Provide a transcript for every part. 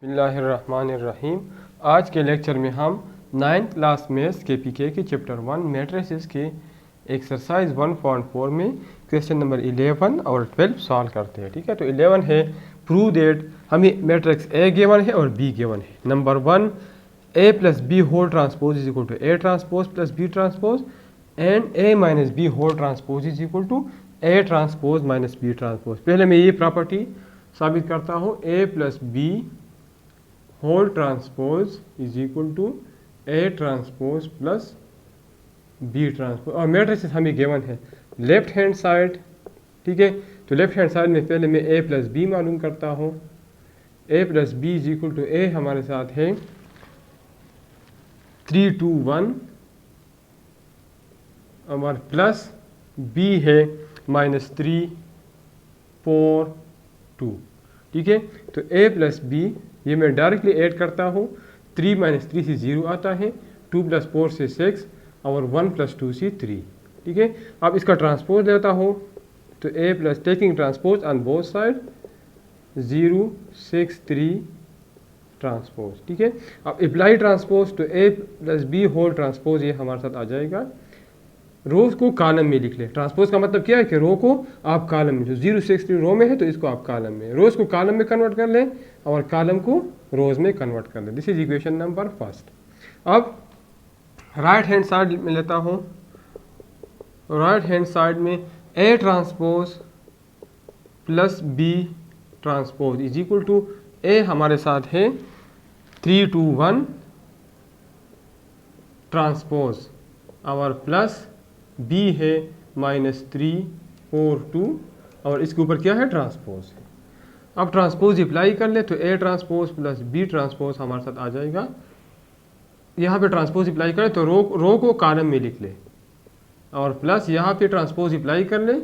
बिस्मिल्लाहिर्रहमानिर्रहीम। आज के लेक्चर में हम 9th क्लास मैथ्स के पीके के चैप्टर 1 मैट्रिसेस के एक्सरसाइज 1.4 में क्वेश्चन नंबर 11 और 12 सॉल्व करते हैं। ठीक है, तो 11 है प्रूव दैट हमें मैट्रिक्स ए गिवन है और बी गिवन है। Number 1 A plus B whole transpose is equal to A transpose plus B transpose and A minus B whole transpose is equal to A transpose minus B transpose. पहले मैं ये property साबित करता हूँ, A plus B whole transpose is equal to A transpose plus B transpose. और matrices हमें given है left hand side. ठीक है, तो लेफ्ट हैंड साइड में पहले मैं ए प्लस बी मालूम करता हूँ। A plus B is equal to A हमारे साथ है 3 2 1 और प्लस बी है -3 4 2। ठीक है, तो ए प्लस बी ये मैं डायरेक्टली ऐड करता हूँ। 3 - 3 से 0 आता है, 2 + 4 से 6 और 1 + 2 से 3। ठीक है, अब इसका ट्रांसपोज लेता हूँ, तो A plus taking transpose on both side 0 6 3 transpose. ठीक है, अब अप्लाई ट्रांसपोज, तो A plus B whole transpose ये हमारे साथ आ जाएगा। रोज को कॉलम में लिख ले। ट्रांसपोज का मतलब क्या है कि रो को आप कॉलम में, जो 0 6 3 रो में है तो इसको आप कॉलम में, रोज को कॉलम में कन्वर्ट कर ले और कॉलम को रोज में कन्वर्ट कर ले। This is equation number first. अब राइट हैंड साइड में लेता हूँ। राइट हैंड साइड में A transpose plus B transpose is equal to A हमारे साथ है 3 2 1 ट्रांसपोज और प्लस बी है -3 4 2 और इसके ऊपर क्या है ट्रांसपोज है। अब ट्रांसपोज अप्लाई कर ले, तो A transpose plus B transpose हमारे साथ आ जाएगा। यहाँ पे ट्रांसपोज अप्लाई करें तो रो को कॉलम में लिख ले और प्लस यहाँ पे ट्रांसपोज अप्लाई कर ले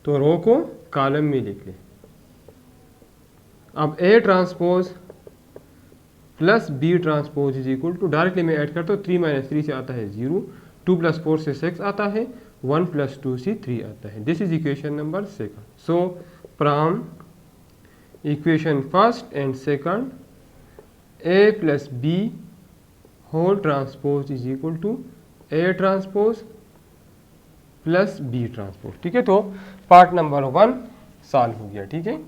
तो रो को कॉलम में लिख ले। अब A transpose plus B transpose is equal to, directly मैं ऐड करता हूँ, 3 - 3 से आता है 0, 2 + 4 से 6 आता है, 1 + 2 से 3 आता है। This is equation number second. So from equation first and second A plus B whole transpose is equal to A transpose plus B transpose. ठीक है, तो पार्ट नंबर 1 सॉल्व हो गया। ठीक है,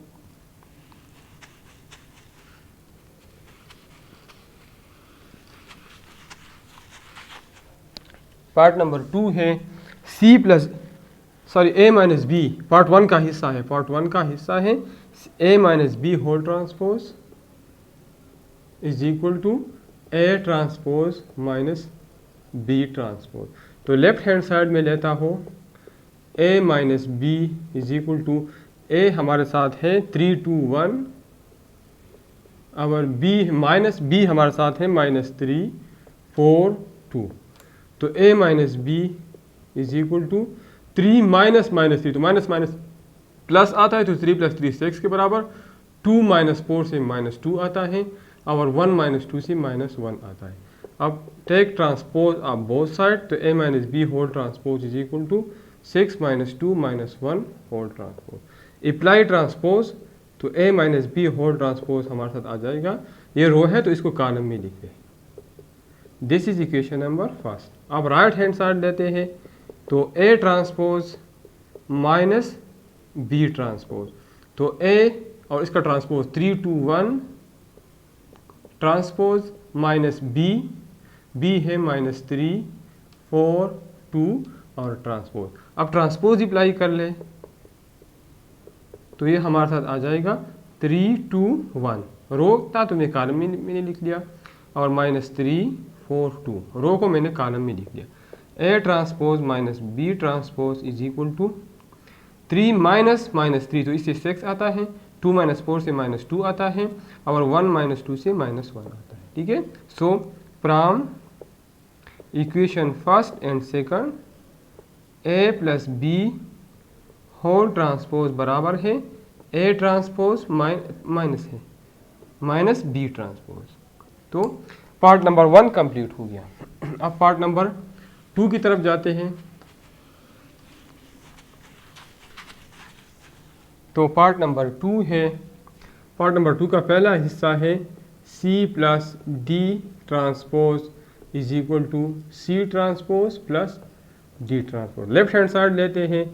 पार्ट नंबर 2 है ए माइनस बी। पार्ट 1 का हिस्सा है, पार्ट 1 का हिस्सा है A minus B whole transpose is equal to A transpose minus B transpose. तो लेफ्ट हैंड साइड में लेता हूँ A minus B is equal to A हमारे साथ है 3 2 1 और बी माइनस बी हमारे साथ है -3 4 2। तो a minus B is equal to 3 -3, तो माइनस माइनस प्लस आता है, तो 3 + 3 6 के बराबर, 2 - 4 से -2 आता है और 1 - 2 से -1 आता है। अब take transpose of both side, तो a minus B whole transpose is equal to 6 - 2 -1 whole transpose. Apply transpose, तो a minus B whole transpose हमारे साथ आ जाएगा। ये रो है तो इसको कॉलम में लिख दे। This is equation number first. अब राइट हैंड साइड लेते हैं, तो A transpose minus B transpose, तो ए और इसका ट्रांसपोज 3 2 1 ट्रांसपोज माइनस बी है -3 4 2 और ट्रांसपोज। अब ट्रांसपोज अप्लाई कर ले, तो ये हमारे साथ आ जाएगा 3 2 1, रो था तो मैं कॉलम में मैंने लिख लिया, और -3 4 2, रो को मैंने कॉलम में लिख दिया। A transpose minus B transpose is equal to 3 -3, तो इससे 6 आता है, 2 - 4 से -2 आता है और 1 - 2 से -1 आता है। ठीक है, so from equation first and second A plus B whole transpose बराबर है ए ट्रांसपोज माइनस है माइनस बी ट्रांसपोज। तो पार्ट नंबर 1 कंप्लीट हो गया। अब पार्ट नंबर 2 की तरफ जाते हैं। तो पार्ट नंबर 2 है, पार्ट नंबर 2 का पहला हिस्सा है C plus D transpose is equal to C transpose plus D transpose. Left hand side लेते हैं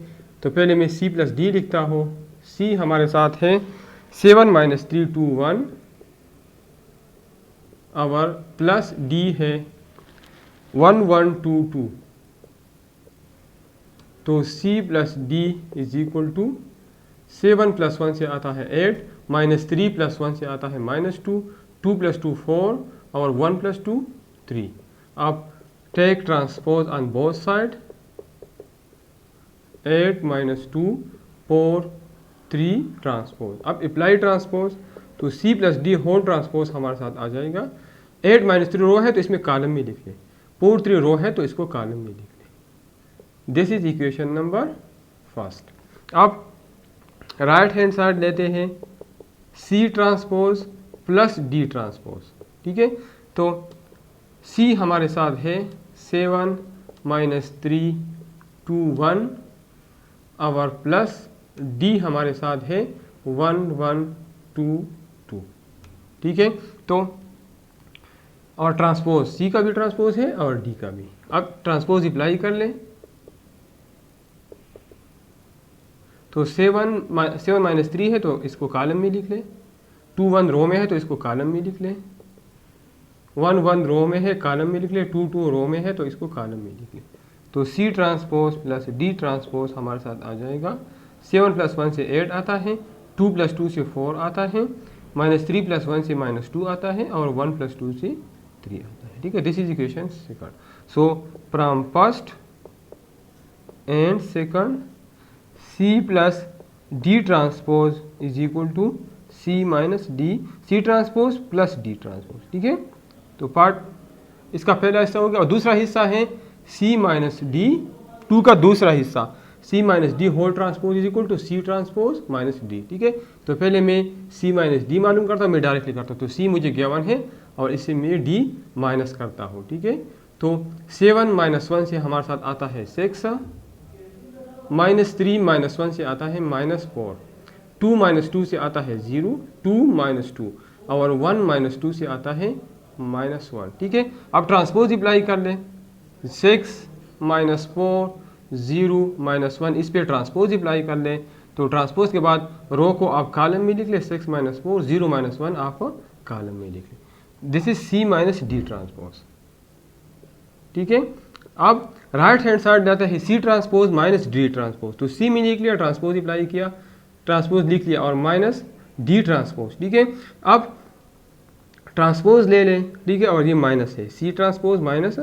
तो पहले मैं सी प्लस डी लिखता हूँ। सी हमारे साथ है 7 - 3 2 1 और प्लस डी है 1 1 2 2। तो C plus D is equal to 7 + 1 से आता है 8 -3 + 1 से आता है -2 2 + 2 4 और 1 + 2 3। अब take transpose on both side 8 - 2 4 3 transpose. अब अप्लाई ट्रांसपोज तो C plus D whole transpose हमारे साथ आ जाएगा। 8 - 3 रो है तो इसमें कॉलम में लिख ले, 4 3 रो है तो इसको कॉलम में लिख ले। This is equation number first. अब राइट हैंड साइड लेते हैं C transpose plus D transpose. ठीक है, तो सी हमारे साथ है 7 - 3 2 1 और प्लस डी हमारे साथ है 1 1 2 2। ठीक है, तो और ट्रांसपोज सी का भी ट्रांसपोज है और डी का भी। अब ट्रांसपोज अप्लाई कर लें तो 7 - 3 है तो इसको कॉलम में लिख लें, 2 1 रो में है तो इसको कॉलम में लिख लें, 1 1 रो में है कॉलम में लिख लें, 2 2 रो में है तो इसको कॉलम में लिख लें। तो C transpose plus D transpose हमारे साथ आ जाएगा। 7 + 1 से 8 आता है, 2 + 2 से 4 आता है, -3 + 1 से -2 आता है और 1 + 2 से 3 आता है। ठीक है, this is equation second. So from first and second C plus D transpose is equal to C - D C transpose plus D transpose. ठीक है, तो पार्ट इसका पहला हिस्सा हो गया और दूसरा हिस्सा है सी - डी 2 का दूसरा हिस्सा C - D whole transpose is equal to C transpose - D. ठीक है, तो पहले मैं सी - डी मालूम करता हूँ, मैं डायरेक्टली करता हूँ। तो सी मुझे गिवन है और इससे मैं डी माइनस करता हूँ। ठीक है, तो 7 - 1 से हमारे साथ आता है 6, -3 - 1 से आता है -4, 2 - 2 से आता है 0 2 - 2 और 1 - 2 से आता है -1। ठीक है, अब ट्रांसपोज अप्लाई कर लें 6 - 4 0 - 1 इस पे ट्रांसपोज अप्लाई कर लें। तो ट्रांसपोज के बाद रो को आप कॉलम में लिख लें, 6 - 4 0 - 1 आप कॉलम में लिख लें। This is C - D transpose. ठीक है, अब राइट हैंड साइड जाता है C transpose minus D transpose. तो सी में लिख लिया, ट्रांसपोज अप्लाई किया, ट्रांसपोज लिख लिया और माइनस डी ट्रांसपोज। ठीक है, अब ट्रांसपोज ले लें, ठीक है, और ये माइनस है C transpose minus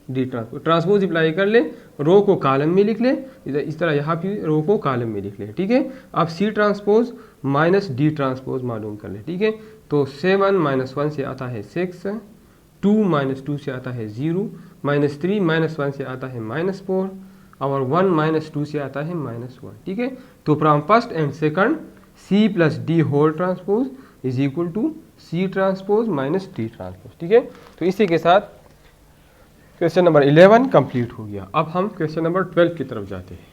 D transpose. Transpose apply कर लें, रो को कॉलम में लिख लें, इस तरह यहाँ भी रो को कॉलम में लिख लें। ठीक है, अब C transpose minus D transpose मालूम कर लें। ठीक है, तो 7 - 1 से आता है 6, 2 - 2 से आता है 0, -3 - 1 से आता है -4 और 1 - 2 से आता है -1। ठीक है, तो from first and second C plus D whole transpose is equal to C transpose minus D transpose. ठीक है, तो इसी के साथ क्वेश्चन नंबर 11 कंप्लीट हो गया। अब हम क्वेश्चन नंबर 12 की तरफ जाते हैं।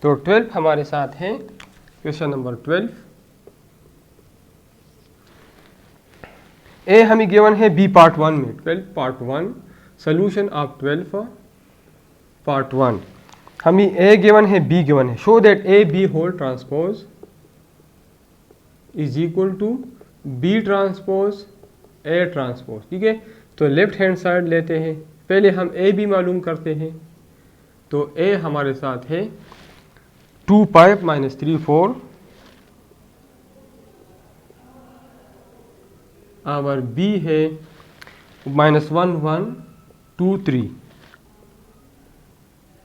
तो 12 हमारे साथ है क्वेश्चन नंबर 12। ए हमें गिवन है बी पार्ट 1 में, 12 पार्ट 1 सोल्यूशन ऑफ 12 पार्ट 1। हमें ए गिवन है, बी गिवन है। Show that A B whole transpose is equal to B transpose A transpose. ठीक है, तो लेफ्ट हैंड साइड लेते हैं, पहले हम ए बी मालूम करते हैं। तो ए हमारे साथ है 2 पाइप -3 4 और बी है -1 1 2 3।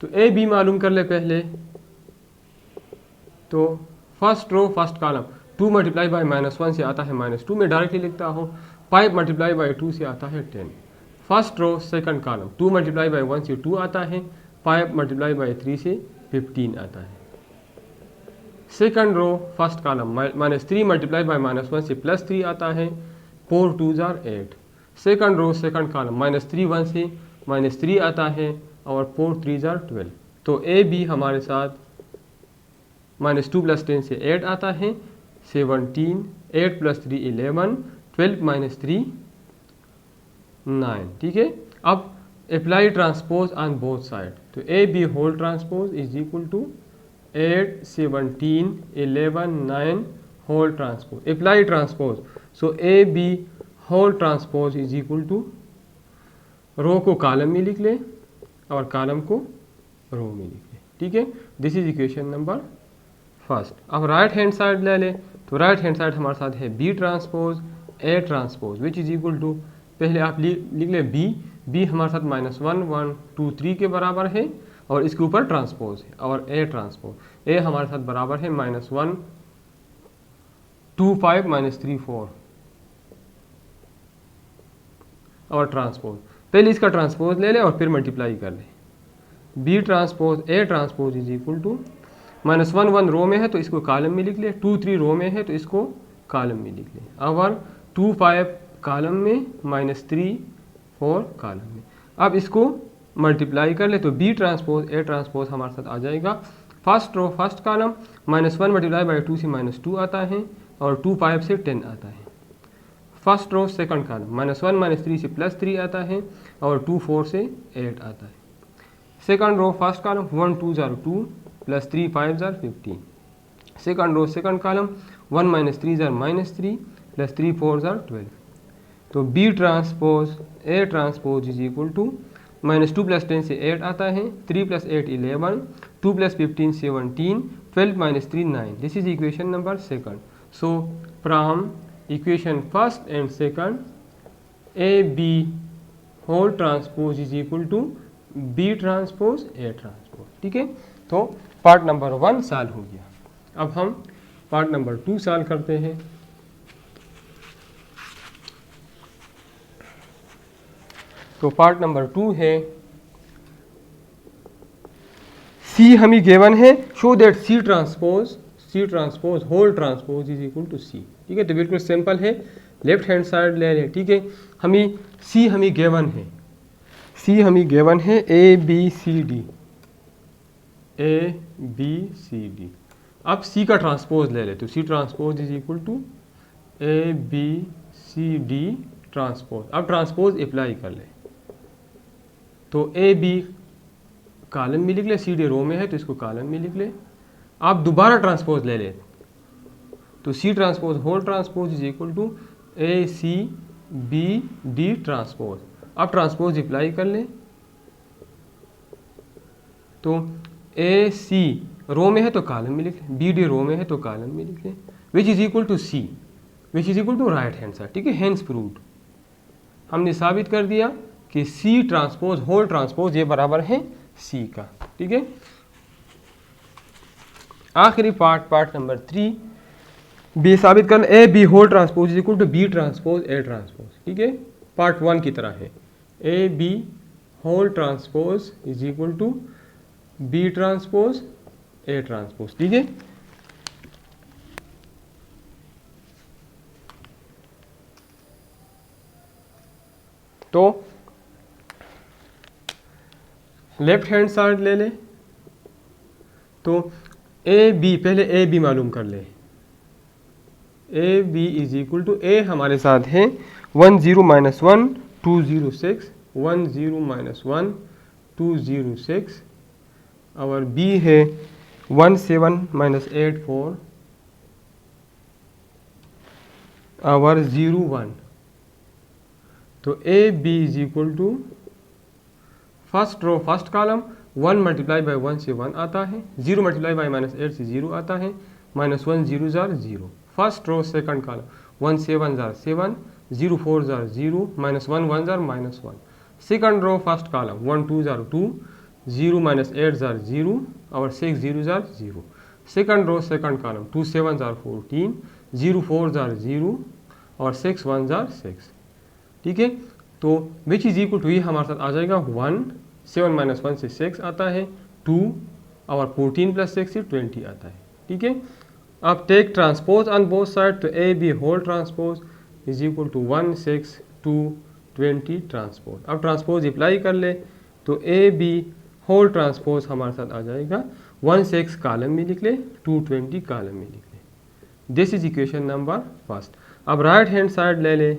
तो ए बी मालूम कर ले पहले। तो फर्स्ट रो फर्स्ट कॉलम 2 × -1 से आता है -2, में डायरेक्टली लिखता हूँ। 5 × 2 से आता है 10। फर्स्ट रो सेकंड कॉलम 2 × 1 से 2 आता है, 5 × 3 से 15 आता है। सेकंड रो फर्स्ट कॉलम -3 × -1 से +3 आता है, 4 2s are 8। Second row second column -3 1 से -3 आता है और 4 3s are 12। तो ए बी हमारे साथ -2 + 10 से 8 आता है, 17, 8 + 3 11, 12 - 3 9। ठीक है, अब apply transpose on both side, तो A B whole transpose is equal to 8 17 11 9 whole transpose, apply transpose, so A B whole transpose is equal to row को कॉलम में लिख ले और कॉलम को रो में लिख ले। ठीक है, this is equation number first. अब राइट हैंड साइड ले ले, तो राइट हैंड साइड हमारे साथ है B transpose A transpose which is equal to, पहले आप लिख ले बी हमारे साथ -1 1 2 3 के बराबर है और इसके ऊपर ट्रांसपोज है, और ए ट्रांसपोज ए हमारे साथ बराबर है -1 2 5 -3 4 और ट्रांसपोज, पहले इसका ट्रांसपोज ले ले और फिर मल्टीप्लाई कर ले। B transpose A transpose is equal to -1 1 row में है तो इसको कॉलम में लिख ले, 2 3 रो में है तो इसको कॉलम में लिख ले, और 2 5 कॉलम में -3 4 कॉलम में। अब इसको मल्टीप्लाई कर ले तो बी ट्रांसपोज ए ट्रांसपोज हमारे साथ आ जाएगा, फर्स्ट रो फर्स्ट कॉलम -1 × 2 से -2 आता है और 2 5 से 10 आता है, फर्स्ट रो सेकंड कॉलम -1 - 3 से +3 आता है और 2 4 से 8 आता है, second row first column 1 2 2 +3 5 15, second row second column 1 - 3 -3 +3 4 12। तो B transpose A transpose is equal to -2 + 10 से 8 आता है, 3 + 8 11, 2 + 15 17, 12 - 3 9। This is equation number second. So from equation first and second, A B whole transpose is equal to B transpose A transpose. ठीक है, तो part number 1 solve हो गया। अब हम पार्ट नंबर 2 सॉल्व करते हैं। तो पार्ट नंबर 2 है, सी हमें गिवन है, show that C transpose whole transpose is equal to C. ठीक है, तो बिल्कुल सिंपल है, लेफ्ट हैंड साइड ले लें। ठीक है, सी हमें गिवन है, सी हमें गिवन है ए बी सी डी। अब सी का ट्रांसपोज ले ले, तो C transpose is equal to A B C D transpose. अब ट्रांसपोज अप्लाई कर ले, तो ए बी कॉलम में लिख ले, सी डी रो में है तो इसको कॉलम में लिख ले। आप दोबारा ट्रांसपोज ले ले, तो C transpose whole transpose is equal to A C B D transpose. अब ट्रांसपोज अप्लाई कर ले, तो ए सी रो में है तो कॉलम में लिख ले, बी डी रो में है तो कॉलम में लिख ले, which is equal to C, which is equal to right hand side. ठीक है, हेंस प्रूव्ड, हमने साबित कर दिया कि सी ट्रांसपोज होल ट्रांसपोज ये बराबर है सी का। ठीक है, आखिरी पार्ट नंबर 3 बी साबित करना, A B whole transpose is equal to B transpose A transpose. ठीक है, पार्ट 1 की तरह है, A B whole transpose is equal to B transpose A transpose. ठीक है, तो लेफ्ट हैंड साइड ले ले, तो ए बी, पहले ए बी मालूम कर ले, A B is equal to, A हमारे साथ है 1 0 - 1 2 0 6, 1 0 - 1 2 0 6, और बी है 1 7 - 8 4 और 0 1। तो A B is equal to first row first column 1 × 1 से 1 आता है, 0 × -8 से 0 आता है, -1 0 0। First row second column 1 7 7, 0 4 0, -1 1 -1। Second row first column 1 2 2, 0 -8 0 और 6 0 0। सेकंड रो सेकंड कॉलम 2 7 14, 0 4 0 और 6 1 6। ठीक है, तो विच इज इक्वल टू, ये हमारे साथ आ जाएगा 1 7 - 1 से 6 आता है, 2 और 14 + 6 से 20 आता है। ठीक है, अब take transpose on both side, तो A B whole transpose is equal to 1 6 2 20 transpose. अब ट्रांसपोज अप्लाई कर ले, तो ए बी होल ट्रांसपोज हमारे साथ आ जाएगा 106 कॉलम में लिख ले, 220 कॉलम में लिख ले। This is equation number first. अब राइट हैंड साइड ले ले,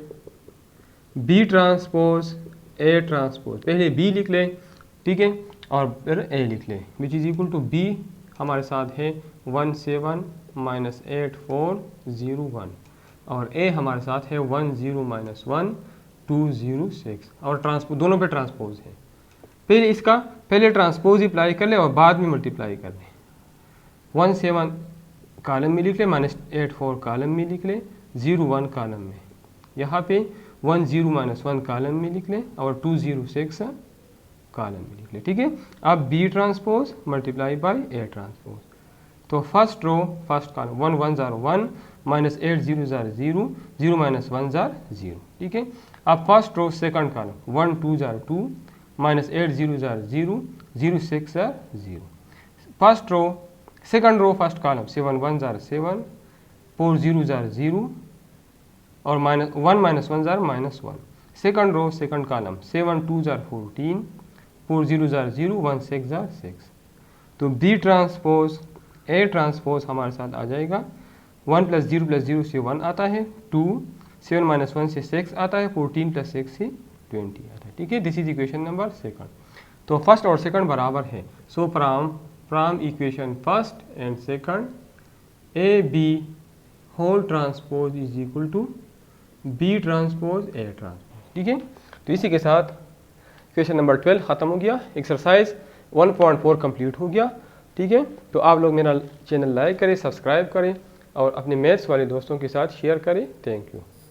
बी ट्रांसपोज ए ट्रांसपोज, पहले बी लिख ले, ठीक है, और फिर ए लिख ले, which is equal to B हमारे साथ है 17 माइनस 8401 और ए हमारे साथ है 10 माइनस 1206 और ट्रांसपोज दोनों पे ट्रांसपोज है। फिर इसका पहले ट्रांसपोज अप्लाई कर ले और बाद में मल्टीप्लाई कर ले। 17 कॉलम में लिख ले, माइनस 84 कॉलम में लिख ले, 01 कॉलम में, यहाँ पे 10 माइनस 1 कॉलम में लिख ले और 206 कॉलम में लिख ले, ठीक है। अब B transpose multiply by A transpose, तो first row first column 1 1 0 1 minus 8 0 0 0 0 minus 1 0 0, ठीक है। अब first row second column 1 2 0 2 minus 8 0 0 0 0 6 0, first row second row first column 7 1 0 7 4 0 0 0 और minus 1 minus 1 0 minus 1, second row second column 7 2 0 14 4 0 0 0 1 6 0 6, तो बी ट्रांसपोज ए ट्रांसपोज हमारे साथ आ जाएगा 1 plus 0 से 1 आता है, 2 7 माइनस 1 से 6 आता है, 14 प्लस 6 से 20 आता है, ठीक है। This is equation number second. तो फर्स्ट और सेकंड बराबर है, so from equation first and second A B whole transpose is equal to B transpose A transpose, ठीक है। तो इसी के साथ क्वेश्चन नंबर 12 ख़त्म हो गया, एक्सरसाइज 1.4 कंप्लीट हो गया, ठीक है। तो आप लोग मेरा चैनल लाइक करें, सब्सक्राइब करें और अपने मैथ्स वाले दोस्तों के साथ शेयर करें। Thank you.